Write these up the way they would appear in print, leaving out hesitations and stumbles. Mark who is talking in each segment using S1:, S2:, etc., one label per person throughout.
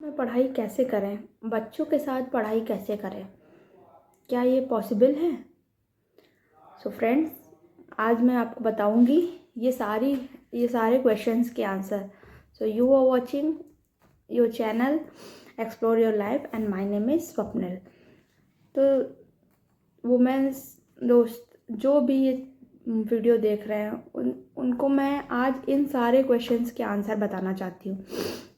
S1: में पढ़ाई कैसे करें, बच्चों के साथ पढ़ाई कैसे करें, क्या ये पॉसिबल है? सो फ्रेंड्स, आज मैं आपको बताऊंगी ये सारे क्वेश्चंस के answer. So you are watching your channel explore your life and my name is Swapnil. तो वुमेन्स दोस्त जो भी ये वीडियो देख रहे हैं उनको मैं आज इन सारे क्वेश्चंस के आंसर बताना चाहती हूँ।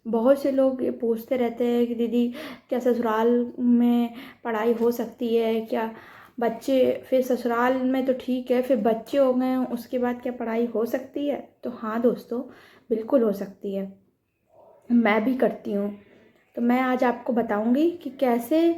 S1: बहुत से लोग ये पूछते रहते हैं कि दीदी क्या ससुराल में पढ़ाई हो सकती है, क्या बच्चे फिर ससुराल में तो ठीक है, फिर बच्चे हो गए उसके बाद क्या पढ़ाई हो सकती है? तो हाँ दोस्तों, बिल्कुल हो सकती है, मैं भी करती हूँ। तो मैं आज आपको बताऊँगी कि कैसे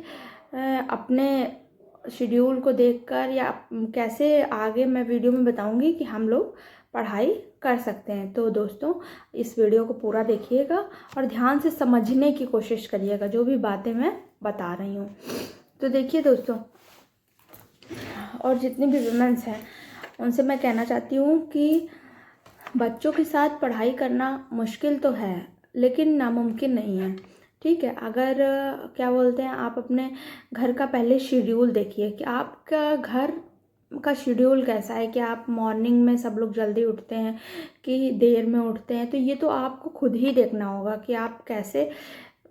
S1: अपने शेड्यूल को देखकर या कैसे आगे मैं वीडियो में बताऊँगी कि हम लोग पढ़ाई कर सकते हैं। तो दोस्तों, इस वीडियो को पूरा देखिएगा और ध्यान से समझने की कोशिश करिएगा जो भी बातें मैं बता रही हूँ। तो देखिए दोस्तों, और जितनी भी वुमेन्स हैं उनसे मैं कहना चाहती हूँ कि बच्चों के साथ पढ़ाई करना मुश्किल तो है लेकिन नामुमकिन नहीं है। ठीक है, अगर क्या बोलते हैं, आप अपने घर का पहले शेड्यूल देखिए कि आपका घर का शेड्यूल कैसा है, कि आप मॉर्निंग में सब लोग जल्दी उठते हैं कि देर में उठते हैं। तो ये तो आपको खुद ही देखना होगा कि आप कैसे,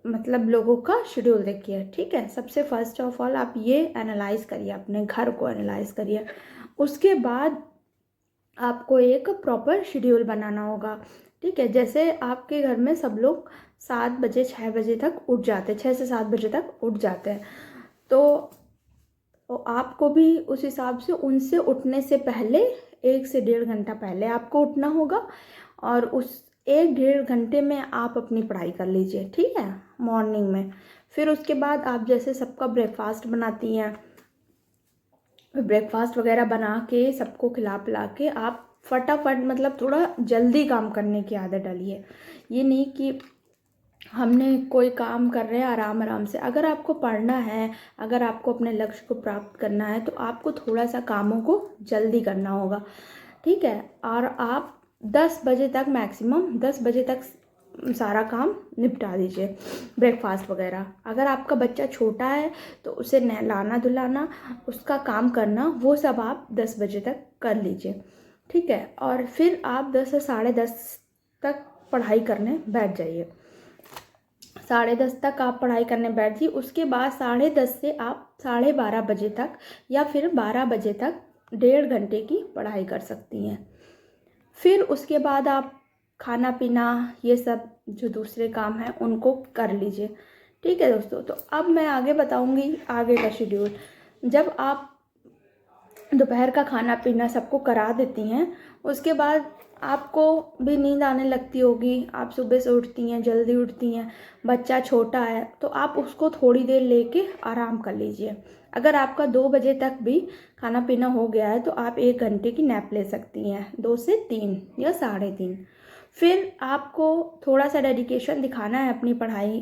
S1: मतलब लोगों का शेड्यूल देखिए। ठीक है, सबसे फर्स्ट ऑफ ऑल आप ये एनालाइज करिए, अपने घर को एनालाइज करिए। उसके बाद आपको एक प्रॉपर शेड्यूल बनाना होगा। ठीक है, जैसे आपके घर में सब लोग 7 बजे 6 बजे तक उठ जाते हैं, 6 से 7 बजे तक उठ जाते हैं, तो आपको भी उस हिसाब से उनसे उठने से पहले 1 से 1.5 घंटा पहले आपको उठना होगा और उस 1-1.5 घंटे में आप अपनी पढ़ाई कर लीजिए। ठीक है, मॉर्निंग में। फिर उसके बाद आप जैसे सबका ब्रेकफास्ट बनाती हैं, ब्रेकफास्ट वगैरह बना के सबको खिला पिला के आप फटाफट, मतलब थोड़ा जल्दी काम करने की आदत डालिए। ये नहीं कि हमने कोई काम कर रहे हैं आराम आराम से। अगर आपको पढ़ना है, अगर आपको अपने लक्ष्य को प्राप्त करना है तो आपको थोड़ा सा कामों को जल्दी करना होगा। ठीक है, और आप 10 बजे तक, मैक्सिमम 10 बजे तक सारा काम निपटा दीजिए, ब्रेकफास्ट वगैरह। अगर आपका बच्चा छोटा है तो उसे नहलाना धुलाना, उसका काम करना, वो सब आप 10 बजे तक कर लीजिए। ठीक है, और फिर आप 10 से 10:30 तक पढ़ाई करने बैठ जाइए। 10:30 तक आप पढ़ाई करने बैठ जाइए। उसके बाद 10:30 से आप 12:30 बजे तक या फिर 12 बजे तक 1.5 घंटे की पढ़ाई कर सकती हैं। फिर उसके बाद आप खाना पीना, ये सब जो दूसरे काम हैं उनको कर लीजिए। ठीक है दोस्तों, तो अब मैं आगे बताऊंगी आगे का शेड्यूल। जब आप दोपहर का खाना पीना सबको करा देती हैं, उसके बाद आपको भी नींद आने लगती होगी। आप सुबह से उठती हैं, जल्दी उठती हैं, बच्चा छोटा है तो आप उसको थोड़ी देर लेके आराम कर लीजिए। अगर आपका 2 बजे तक भी खाना पीना हो गया है तो आप 1 घंटे की नैप ले सकती हैं, 2 से 3 या 3:30। फिर आपको थोड़ा सा डेडिकेशन दिखाना है अपनी पढ़ाई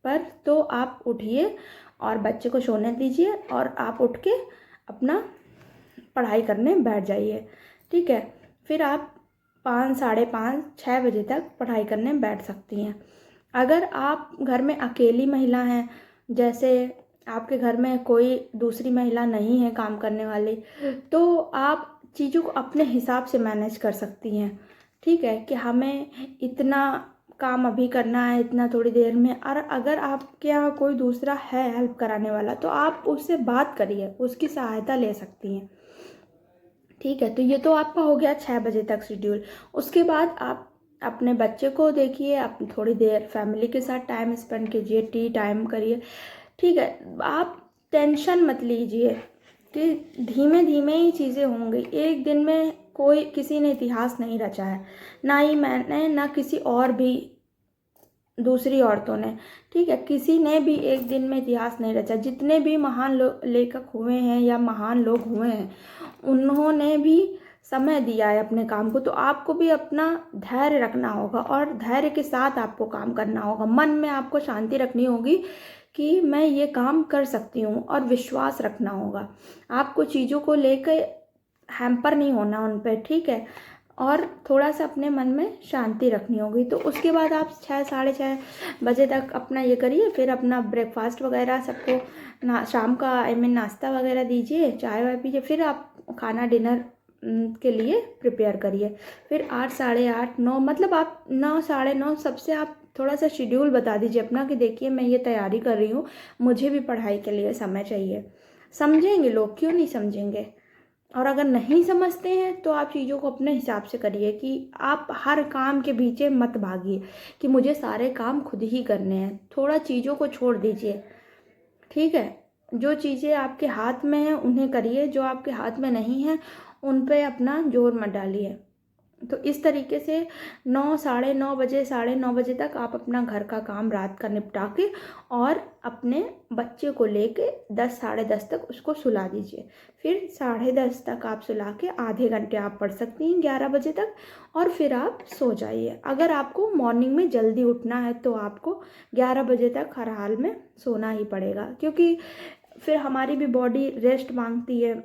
S1: पर, तो आप उठिए और बच्चे को सोने दीजिए और आप उठ के अपना पढ़ाई करने बैठ जाइए। ठीक है, फिर आप 5, 5:30, 6 बजे तक पढ़ाई करने बैठ सकती हैं। अगर आप घर में अकेली महिला हैं, जैसे आपके घर में कोई दूसरी महिला नहीं है काम करने वाली, तो आप चीज़ों को अपने हिसाब से मैनेज कर सकती हैं। ठीक है, कि हमें इतना काम अभी करना है, इतना थोड़ी देर में। और अगर आपके यहाँ कोई दूसरा है हेल्प कराने वाला तो आप उससे बात करिए, उसकी सहायता ले सकती हैं। ठीक है, तो ये तो आपका हो गया 6 बजे तक शेड्यूल। उसके बाद आप अपने बच्चे को देखिए, आप थोड़ी देर फैमिली के साथ टाइम स्पेंड कीजिए, टी टाइम करिए। ठीक है, आप टेंशन मत लीजिए कि धीमे धीमे ही चीज़ें होंगी। एक दिन में कोई, किसी ने इतिहास नहीं रचा है, ना ही मैंने, ना किसी और भी दूसरी औरतों ने। ठीक है, किसी ने भी एक दिन में इतिहास नहीं रचा। जितने भी महान लेखक हुए हैं या महान लोग हुए हैं, उन्होंने भी समय दिया है अपने काम को। तो आपको भी अपना धैर्य रखना होगा और धैर्य के साथ आपको काम करना होगा। मन में आपको शांति रखनी होगी कि मैं ये काम कर सकती हूँ, और विश्वास रखना होगा। आपको चीज़ों को लेकर हैम्पर नहीं होना उन पर। ठीक है, और थोड़ा सा अपने मन में शांति रखनी होगी। तो उसके बाद आप 6 साढ़े 6 बजे तक अपना ये करिए, फिर अपना ब्रेकफास्ट वगैरह सबको शाम का नाश्ता वगैरह दीजिए, चाय वाय पीजिए, फिर आप खाना डिनर के लिए प्रिपेयर करिए। फिर 8 साढ़े 8 9 मतलब आप 9 साढ़े 9 सबसे आप थोड़ा सा शेड्यूल बता दीजिए अपना कि देखिए मैं ये तैयारी कर रही हूँ, मुझे भी पढ़ाई के लिए समय चाहिए। समझेंगे लोग, क्यों नहीं समझेंगे। और अगर नहीं समझते हैं तो आप चीज़ों को अपने हिसाब से करिए कि आप हर काम के पीछे मत भागिए कि मुझे सारे काम खुद ही करने हैं। थोड़ा चीज़ों को छोड़ दीजिए, ठीक है। जो चीज़ें आपके हाथ में हैं उन्हें करिए, जो आपके हाथ में नहीं है उन पे अपना जोर मत डालिए। तो इस तरीके से 9 साढ़े 9 बजे, साढ़े 9 बजे तक आप अपना घर का काम रात का निपटा के और अपने बच्चे को लेके 10 साढ़े 10 तक उसको सुला दीजिए। फिर साढ़े 10 तक आप सुला के आधे घंटे आप पढ़ सकती हैं 11 बजे तक, और फिर आप सो जाइए। अगर आपको मॉर्निंग में जल्दी उठना है तो आपको 11 बजे तक हर हाल में सोना ही पड़ेगा, क्योंकि फिर हमारी भी बॉडी रेस्ट मांगती है।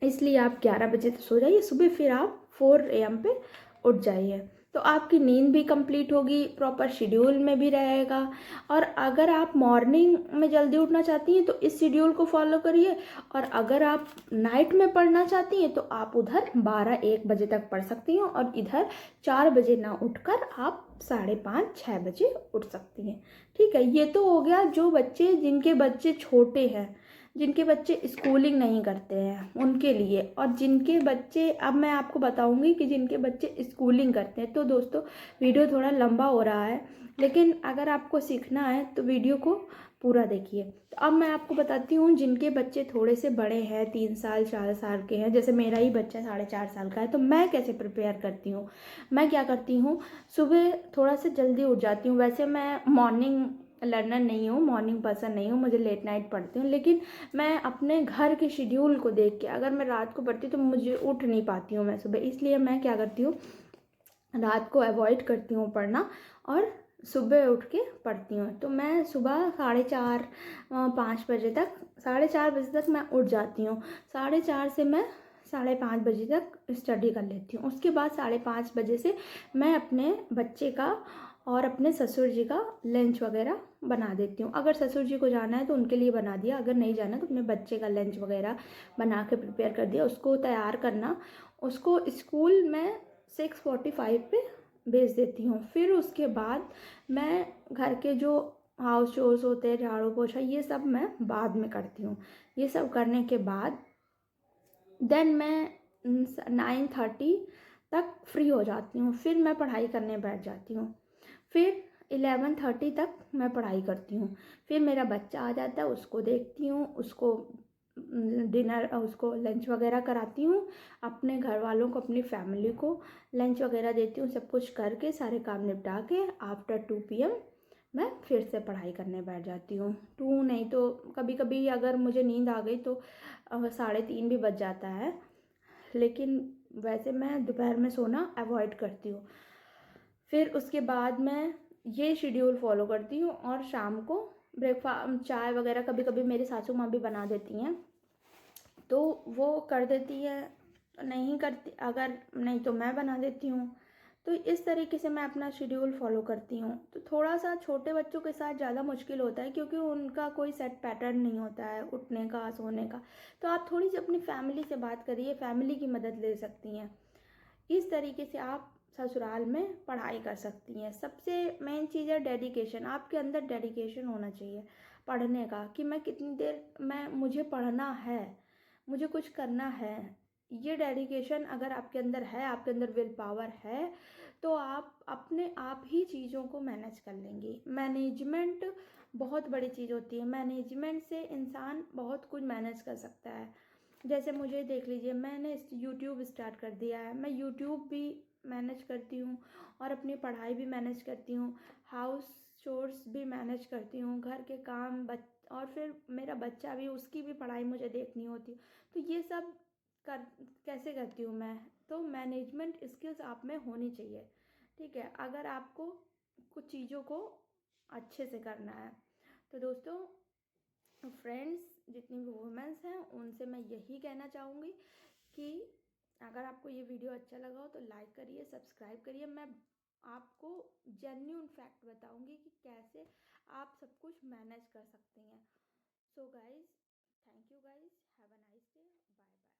S1: इसलिए आप 11 बजे तक सो जाइए, सुबह फिर आप 4 AM पे उठ जाइए। तो आपकी नींद भी कंप्लीट होगी, प्रॉपर शेड्यूल में भी रहेगा। और अगर आप मॉर्निंग में जल्दी उठना चाहती हैं तो इस शेड्यूल को फॉलो करिए, और अगर आप नाइट में पढ़ना चाहती हैं तो आप उधर 12-1 बजे तक पढ़ सकती हैं, और इधर 4 बजे ना उठकर आप 5:30-6 बजे उठ सकती हैं। ठीक है, ये तो हो गया जो बच्चे जिनके बच्चे छोटे हैं, जिनके बच्चे स्कूलिंग नहीं करते हैं उनके लिए। और जिनके बच्चे, अब मैं आपको बताऊंगी कि जिनके बच्चे स्कूलिंग करते हैं। तो दोस्तों वीडियो थोड़ा लंबा हो रहा है, लेकिन अगर आपको सीखना है तो वीडियो को पूरा देखिए। तो अब मैं आपको बताती हूँ जिनके बच्चे थोड़े से बड़े हैं, 3 साल 4 साल के हैं, जैसे मेरा ही बच्चा 4.5 साल का है, तो मैं कैसे प्रिपेयर करती हूँ। मैं क्या करती हूँ, सुबह थोड़ा सा जल्दी उठ जाती हूँ। वैसे मैं मॉर्निंग लर्नर नहीं हूँ, मॉर्निंग पर्सन नहीं हूँ, मुझे लेट नाइट पढ़ती हूँ, लेकिन मैं अपने घर के शेड्यूल को देख के, अगर मैं रात को पढ़ती हूँ तो मुझे उठ नहीं पाती हूँ मैं सुबह, इसलिए मैं क्या करती हूँ, रात को अवॉइड करती हूँ पढ़ना और सुबह उठ के पढ़ती हूँ। तो मैं सुबह 4:30-5 बजे तक, 4:30 बजे तक मैं उठ जाती हूँ। 4:30 से मैं 5:30 बजे तक स्टडी कर लेती हूँ। उसके बाद 5:30 बजे से मैं अपने बच्चे का और अपने ससुर जी का लंच वगैरह बना देती हूँ। अगर ससुर जी को जाना है तो उनके लिए बना दिया, अगर नहीं जाना तो अपने बच्चे का लंच वगैरह बना के प्रिपेयर कर दिया। उसको तैयार करना, उसको स्कूल में 6:45 पे भेज देती हूँ। फिर उसके बाद मैं घर के जो हाउस चोर्स होते हैं, झाड़ू पोछा, ये सब मैं बाद में करती हूँ। ये सब करने के बाद देन मैं 9:30 तक फ्री हो जाती हूँ। फिर मैं पढ़ाई करने बैठ जाती हूँ। फिर 11:30 तक मैं पढ़ाई करती हूँ। फिर मेरा बच्चा आ जाता है, उसको देखती हूँ, उसको डिनर, उसको लंच वगैरह कराती हूँ, अपने घर वालों को, अपनी फैमिली को लंच वगैरह देती हूँ। सब कुछ करके सारे काम निपटा के आफ्टर 2 PM मैं फिर से पढ़ाई करने बैठ जाती हूँ। 2 नहीं तो कभी कभी अगर मुझे नींद आ गई तो 3:30 भी बज जाता है, लेकिन वैसे मैं दोपहर में सोना अवॉइड करती हूँ। फिर उसके बाद मैं ये शेड्यूल फॉलो करती हूँ, और शाम को ब्रेकफास्ट, चाय वगैरह कभी कभी मेरी सासू माँ भी बना देती हैं तो वो कर देती है, नहीं करती, अगर नहीं तो मैं बना देती हूँ। तो इस तरीके से मैं अपना शेड्यूल फॉलो करती हूँ। तो थोड़ा सा छोटे बच्चों के साथ ज़्यादा मुश्किल होता है, क्योंकि उनका कोई सेट पैटर्न नहीं होता है उठने का, सोने का। तो आप थोड़ी सी अपनी फैमिली से बात करिए, फैमिली की मदद ले सकती हैं। इस तरीके से आप ससुराल में पढ़ाई कर सकती हैं। सबसे मेन चीज़ है डेडिकेशन। आपके अंदर डेडिकेशन होना चाहिए पढ़ने का, कि मैं कितनी देर, मुझे पढ़ना है, मुझे कुछ करना है। ये डेडिकेशन अगर आपके अंदर है, आपके अंदर विल पावर है, तो आप अपने आप ही चीज़ों को मैनेज कर लेंगी। मैनेजमेंट बहुत बड़ी चीज़ होती है। मैनेजमेंट से इंसान बहुत कुछ मैनेज कर सकता है। जैसे मुझे देख लीजिए, मैंने यूट्यूब स्टार्ट कर दिया है, मैं यूट्यूब भी मैनेज करती हूँ, और अपनी पढ़ाई भी मैनेज करती हूँ, हाउस चोर्स भी मैनेज करती हूँ, घर के काम, और फिर मेरा बच्चा भी, उसकी भी पढ़ाई मुझे देखनी होती है। तो ये सब कर कैसे करती हूँ मैं। तो मैनेजमेंट स्किल्स आप में होनी चाहिए, ठीक है, अगर आपको कुछ चीज़ों को अच्छे से करना है। तो दोस्तों, फ्रेंड्स, जितनी भी वुमेन्स हैं उनसे मैं यही कहना चाहूँगी कि अगर आपको ये वीडियो अच्छा लगा हो तो लाइक करिए, सब्सक्राइब करिए। मैं आपको जेन्युइन फैक्ट बताऊंगी कि कैसे आप सब कुछ मैनेज कर सकती हैं। So guys, thank you guys, have a nice day, bye bye.